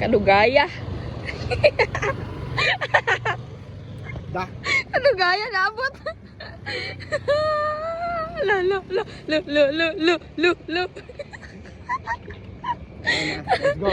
Kalugaya. Da. Kalugaya naabot. Lo lo lo lo lo lo lo lo lo. Let's go.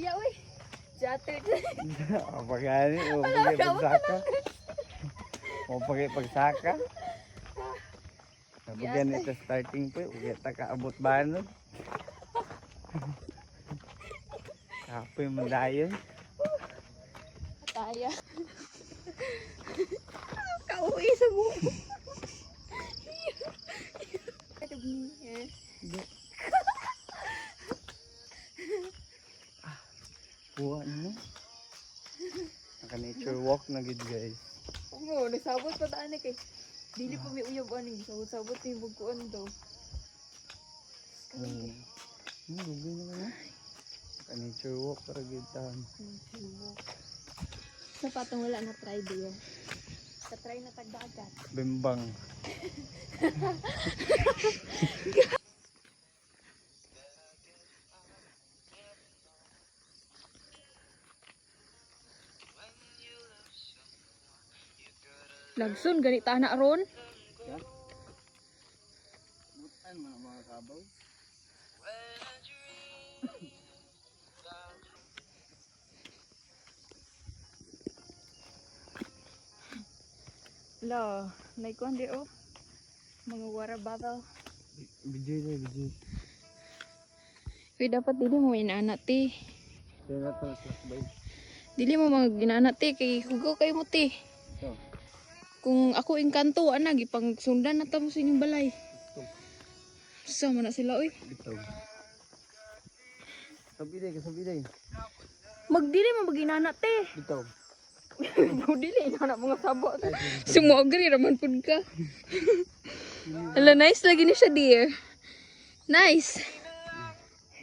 Ya uy. Jatuh. Apa gani? O pakai pagsaka. O pakai pagsaka. Kapag ganito starting po, ulit kaabot ba nun? Kapoy mandayon. Taya. Kauwi sa mo. Buwa mo. Naka-nature walk na gid guys. Oo, nasabot pa taan kay. Dili pa may uyab aning sabot-sabot ni bugkuan daw. Lugi naman. Naka-nature walk para gid taon. Sa patong wala na try diyo. Sa try na tagdagat. Bimbang. Lagson ganita na ron. Ya. Butan mga kabaw. La, naikuan di oh. Mga water bottle. Bijay na bijay. Uy, dapat dili mo inana ti. Kaya na ito bay. Dili mo mga ginana ti kay hugaw kayo mo ti. Ito. Kung ako engkanto ana gipang sundan na ta mo sa inyong balay. Ito. Sama na sila uy. Ito. Sabiday. Magdili mo maginana ti. Ito. Dili na mga sabot. Sumogri raman pud ka. Ala nice lagi ni siya dear. Nice.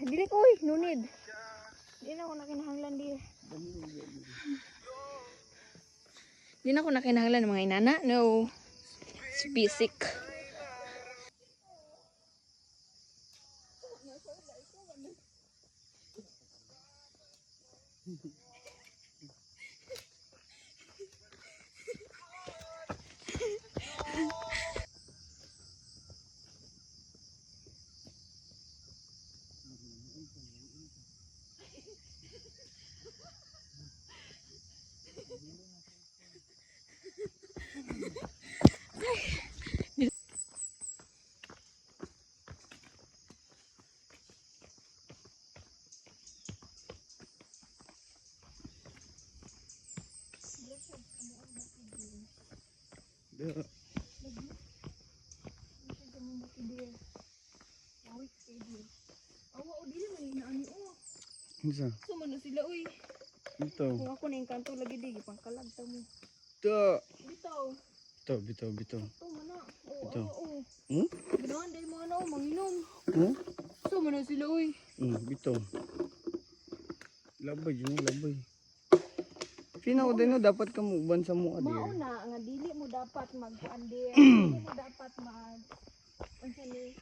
Dili ko uy, no need. Di na ako nakinahanglan dear. Di na ako nakinahanglan ng mga inana. No. It's basic. Ito. Awa o dili man inaani o. Isa. Suma na sila uy. Ito. Kung ako na engkanto lagi di gipangkalag ta mo. Ito. Bitaw. Bito. To mana. Oo, Ito. oo. Hmm? Ganahan day mo ano manginom. Hmm? Suma na sila uy. Bito. Labay yun, labay. Pinaw din no, dapat ka muban sa mga dir. Mauna nga dili mo dapat mag-andir. Dili mo dapat unsa ni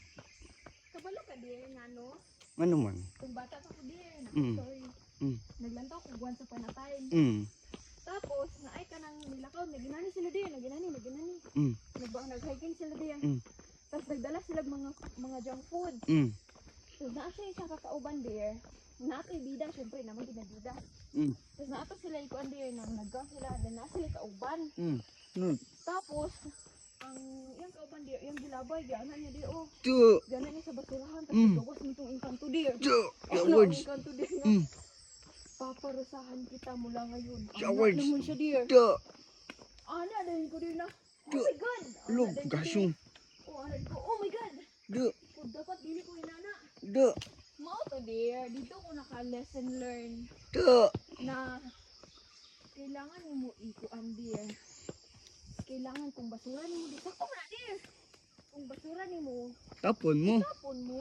kabalo ka dir nga no. Ano man? Kung bata pa ko dir, sorry. Naglantaw ko buwan sa panatay. Tapos naay ka nang nilakaw, naginani sila dir, naginani. Nag-hiking sila dir. Tapos nagdala sila mga junk food. Tapos naa siya isang kakauban dir. Naatoy bida, syempre naman ginabida. Tapos naato sila ikuan dir, naggaw sila, na sila kauban. Tapos, ang yung kauban dir, yung gilabay, gana niya dir, oh. Gana niya sa basurahan, tapos gawas mo itong engkanto dir. Ano ang engkanto dir nga? Paparusahan kita mula ngayon. Anak naman siya dir. Ana, dahil ko dir na. Oh my God! Log, gasyong. Oh my God! Kung dapat dili ko inana. Mao to dear, dito ko naka-lesson learn na kailangan mo ikuan dear. Kailangan kung basura mo dito ko na dear. Kung basura ni mo, Tapon mo. tapon mo.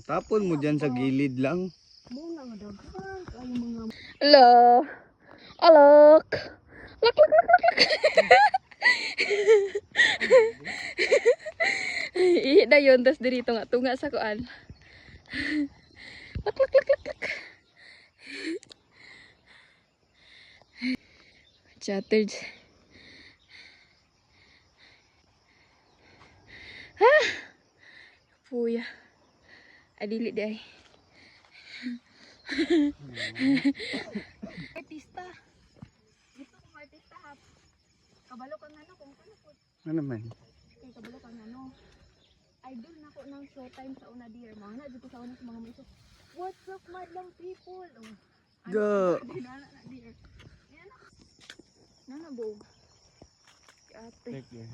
Tapon mo dyan sa gilid lang. Muna nga daghan kayo mga... Hello. Alok. Lak lak lak lak lak. Ida yun, tas diri tunga sa kuan. Lak lak lak lak lak. Chattered. Puya. Adili di ay. Artista. Gusto kong artista ha. Kabalo kang ano kung ano po. Ano naman? Kay kabalo kang ano. Idol na ko ng showtime sa una dear. Mga na dito sa una sa mga miso. What's up madlang people? Oh. Go. Nana na dear. Yan na. Nana bo. Ate. Take there.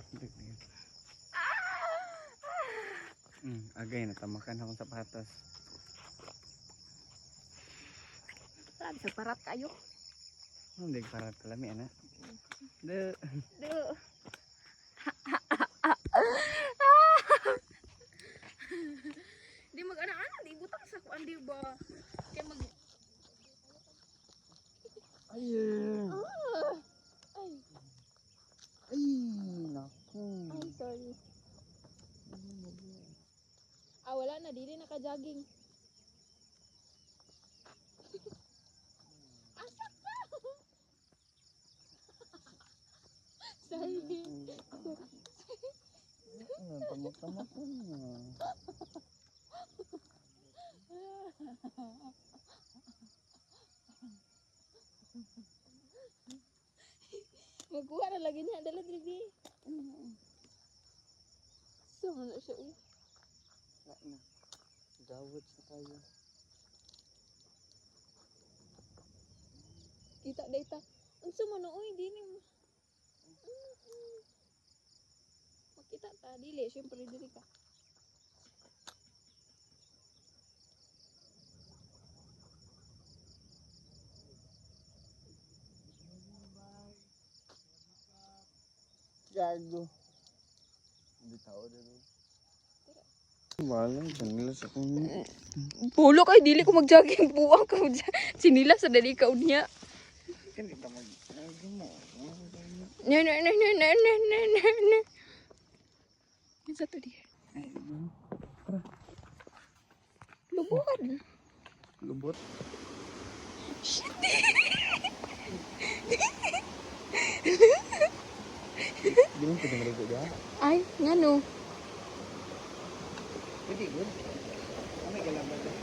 Agay, natamakan akong sapatos. Sabi sa parat kayo. Hindi parat kalami, anak. De. Do. Di mag-ana-ana, di butang sa kuan di ba? Kaya mag... Ayun. Ay, Ay, naku. ay, sorry. Ah, wala na, di rin naka-jogging. Asak ka! Sorry. Tamak-tamak na. Magkuha na lagi niya, dala dili. Sama na siya. Gawad sa tayo. Kita data. Unsa man oy, di ni. Makita ta dili, syempre dili ka. Gago. Hindi tao din. Walang sinilas akong... Pulo kay dili ko mag-jogging, buwang ko dyan. Sinila sa dali ka unya. Hindi ka mag... mo. Na. Isa to di. Lubot. Lubot. Di mo pwede maligo dyan? Ay, ngano. Pwede, good. Ano yung galaban dyan?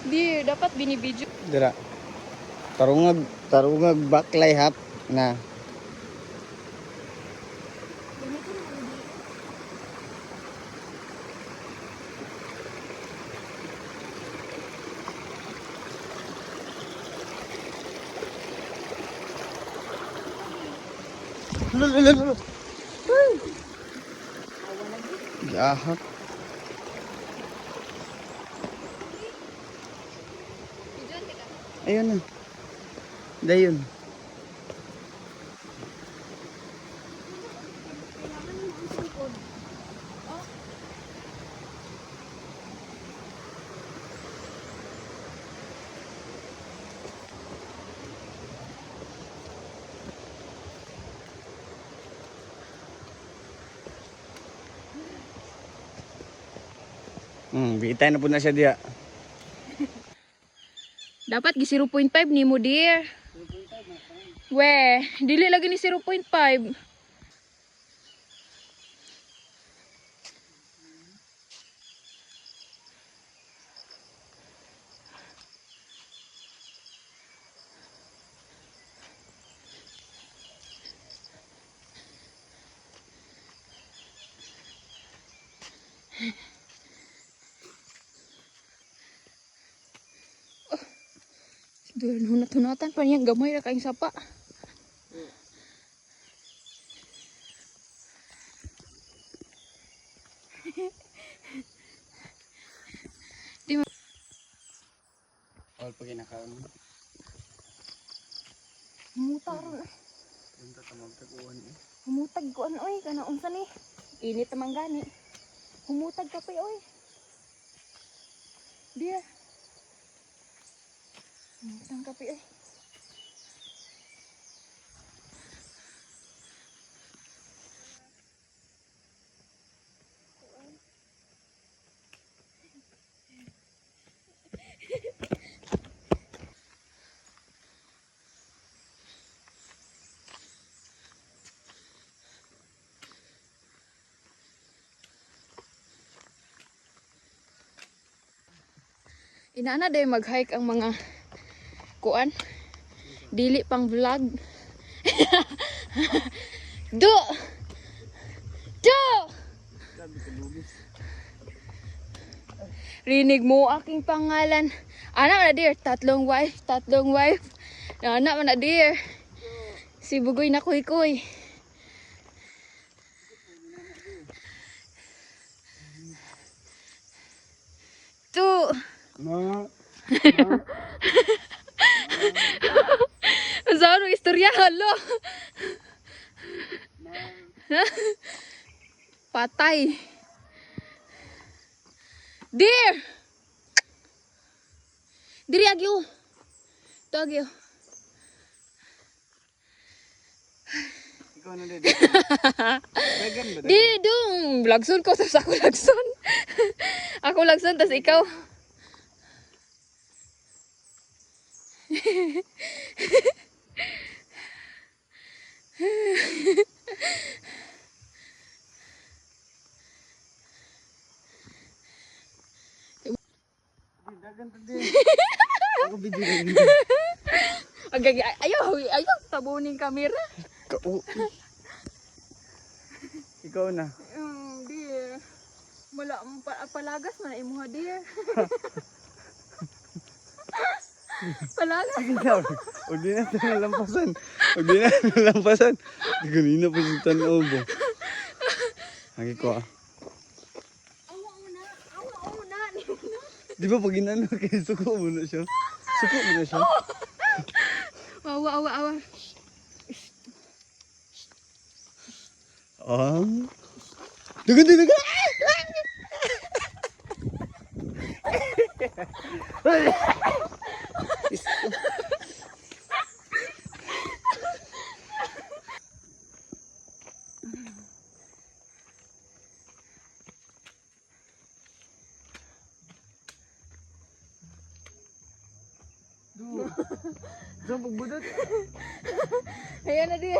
Di, dapat binibidyo. Dira. Tarungag baklay hap na. Lalo. Gahap. Ayun na. Dayon. Bitay na po na siya diya. Dapat gi 0.5 nimo dear. We, dili lagi ni 0.5. Duh, hunat-hunatan pa niyang gamay ra kaing sapa. All pag inakaon. Mutar. Punta ta magtaguan eh. Humutag ko ano oy, kana unsa ni? Init naman gani. Humutag ka pa oy. Dear. Humutang ka pa oy. Inaana day mag-hike ang mga kuan. Dili pang vlog. Do! Do! Sabi ko lugis. Rinig mo aking pangalan. Anak na dear, tatlong wife. Anak man na dear. Si Bugoy na kuy-kuy. To. Ma. Saan ang istorya? Halo. Patay. Dear! Diri agyo. Ito agyo. Ikaw na din. Dagan ba? Di dong. Lagson ko. Tapos ako lagson. Ako lagson. Tapos ikaw. Dagan ta din. Ako video rin. Ayaw. Tabunin kamera. Ikaw na. Dear. Wala. Palagas man na imuha dear. Palagas. Sige na. Huwag di natin nalampasan. Ganina pa yung tanaw mo. Hagi ko ah. Awa una. Di ba pag inano kayo, suko mo na siya? Awa. Dagan! Diyan pagbudot. Ayan na dear.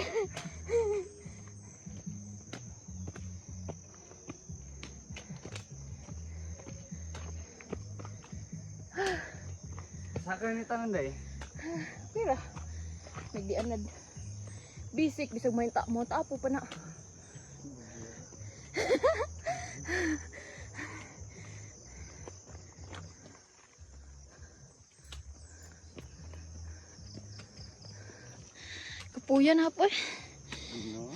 Saka ni tanan day. Pira. Nagdianad. Bisik bisag main mo tapo pa na. Kapuyan ha po. Ano?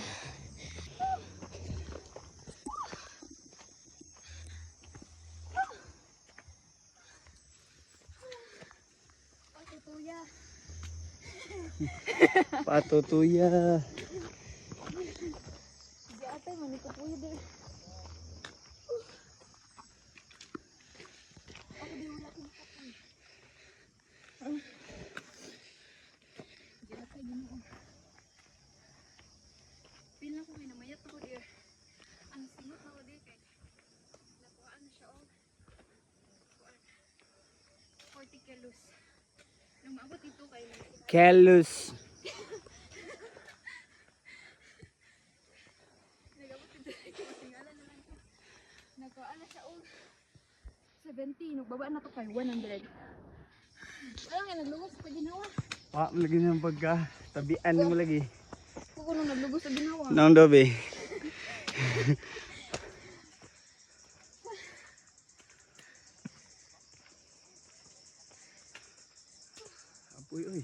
Patutuya. Di ate man kapuya dir. Ako di wala ko kapuy. Di ate Ginoo. Pila ko minamayat ako dir. Ang simot ako dir kay nakuhaan na siya og 40 kilos. Nung maabot ito kay Kelus. nakuhaan na siya og 70. Nagbaba na to kay 100. Ayun nga naglugos sa ginawa. Lagi ng pagka. Tabian mo lagi. Kuko nung naglugos sa ginawa. Nang dobe. Apoy oy.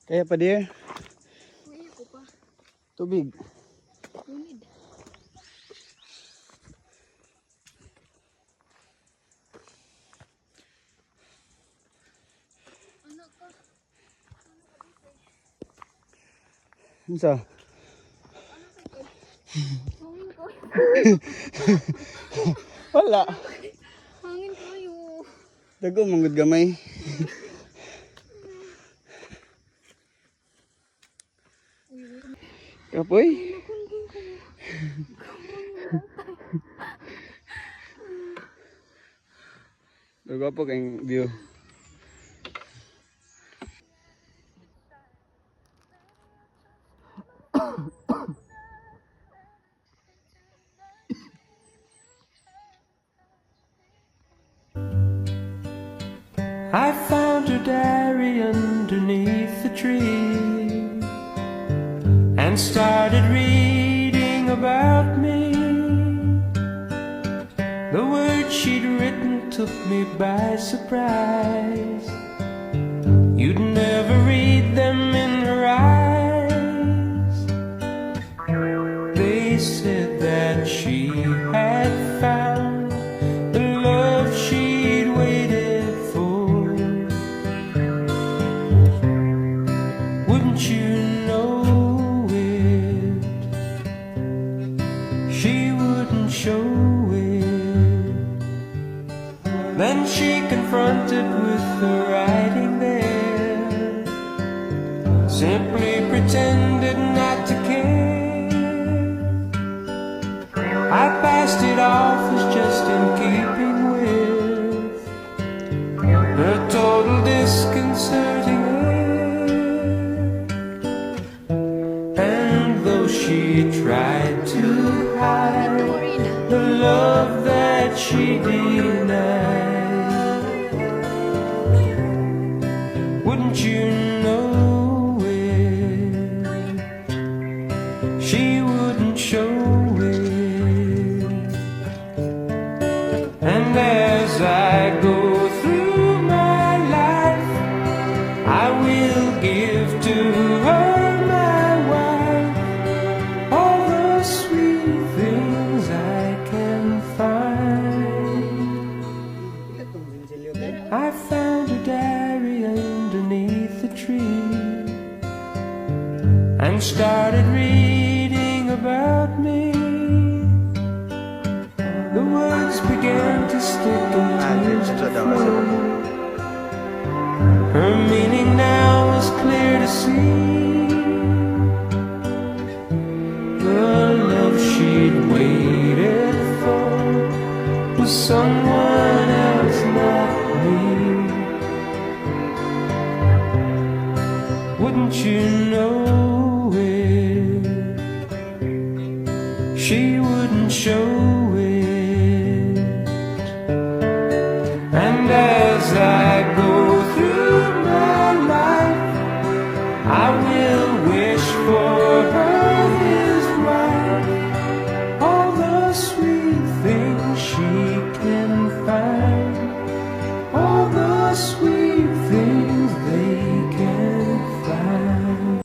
Kaya pa dear, Uy, ko pa. tubig. Unid. Anak ka. Unsa? Hangin ko. Wala. Hangin kayo. Dago manggod gamay. Kapoy. Dago po kayong view. I found her diary underneath the tree and started reading about me. The words she'd written took me by surprise. You'd never read them in her eyes. They said that she had found the love she'd waited for. Wouldn't you know it? She wouldn't show it. Then she confronted with the writing there, simply pretended not to care. I passed it off as just in keeping with her total disconcerting air. And though she tried to hide the love that she denied, wouldn't you know it? She wouldn't show it. And as I go through my life, I will give to her, my wife, all the sweet things I can find. I found a diary underneath the tree and started reading about me. The words began to stick into the flow. Her meaning now is clear to see. The love she'd waited for was someone else, not me. Wouldn't you know it? She wouldn't show it. And as I go through my life, I will wish for her his wife, all the sweet things she can find, all the sweet things they can find.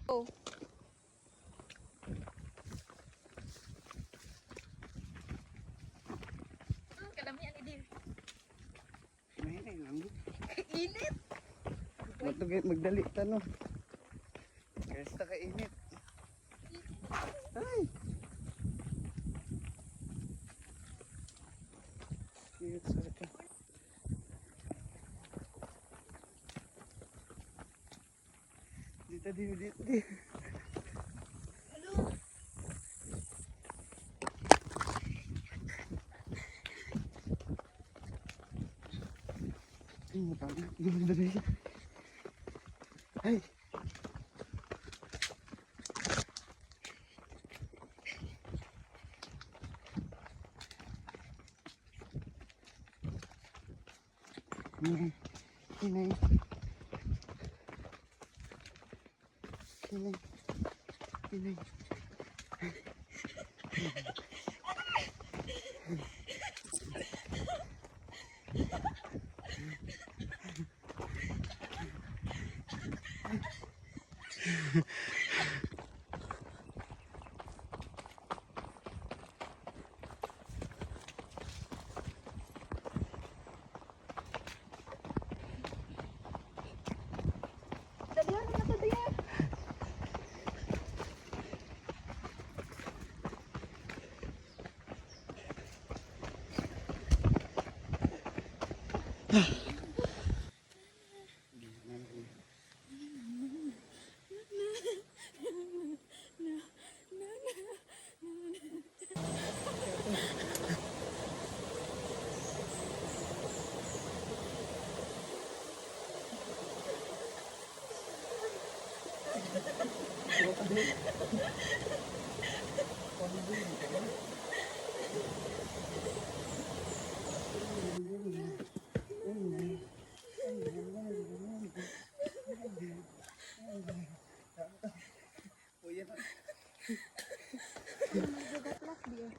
Oh. Kalamian ni Dir. Init. Matugit magdali tanong. Kaysa ka init. Ay. Dito, dito. Ay. Inay. Inay. Inay. Inay. Dalihan na to dear.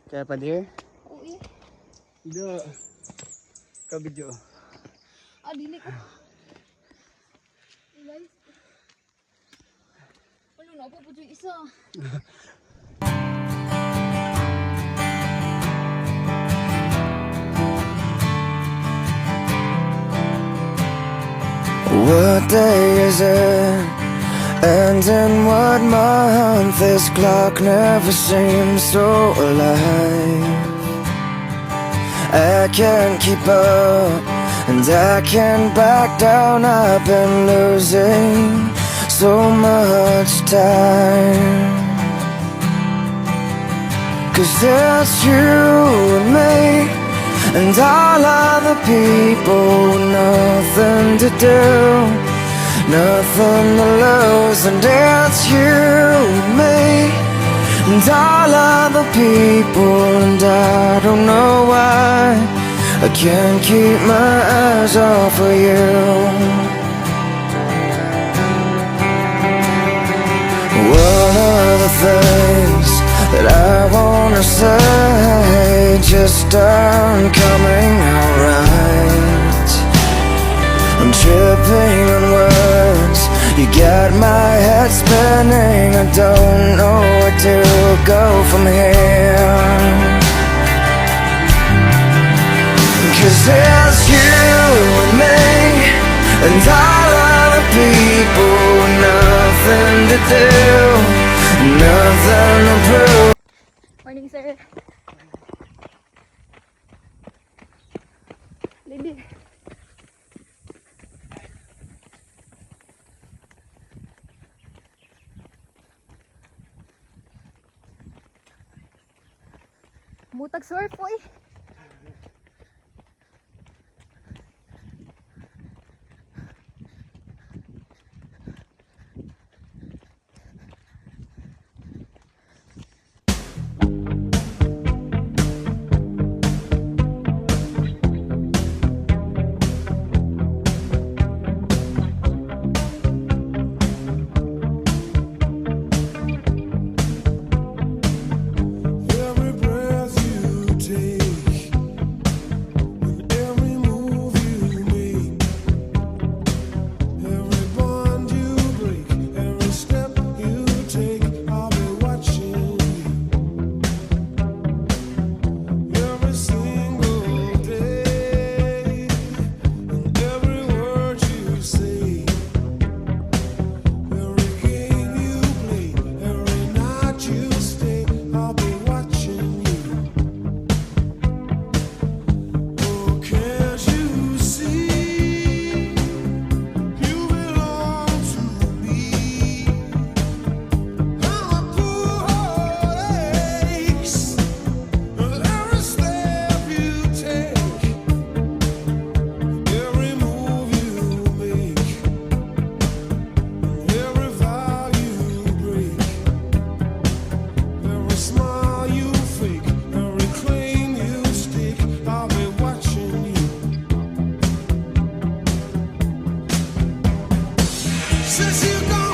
Kaya pa dear? Oo eh. Hindi. Kabidyo. Ah, dili ko. Guys. Ano na po po yung isa. What day is it? And in what month? This clock never seems so alive. I can't keep up, and I can't back down. I've been losing so much time. 'Cause it's you and me, and all other people with nothing to do, nothing to lose. And it's you and me, and all other people. And I don't know why I can't keep my eyes off of you. One of the things that I wanna say just aren't coming out right. I'm tripping on words, you got my head spinning. I don't know where to go from here. 'Cause it's you and me, and all other people with nothing to do, nothing to prove. Morning, sir. Lady. Mutag surf po eh. Every breath you take Says you're gonna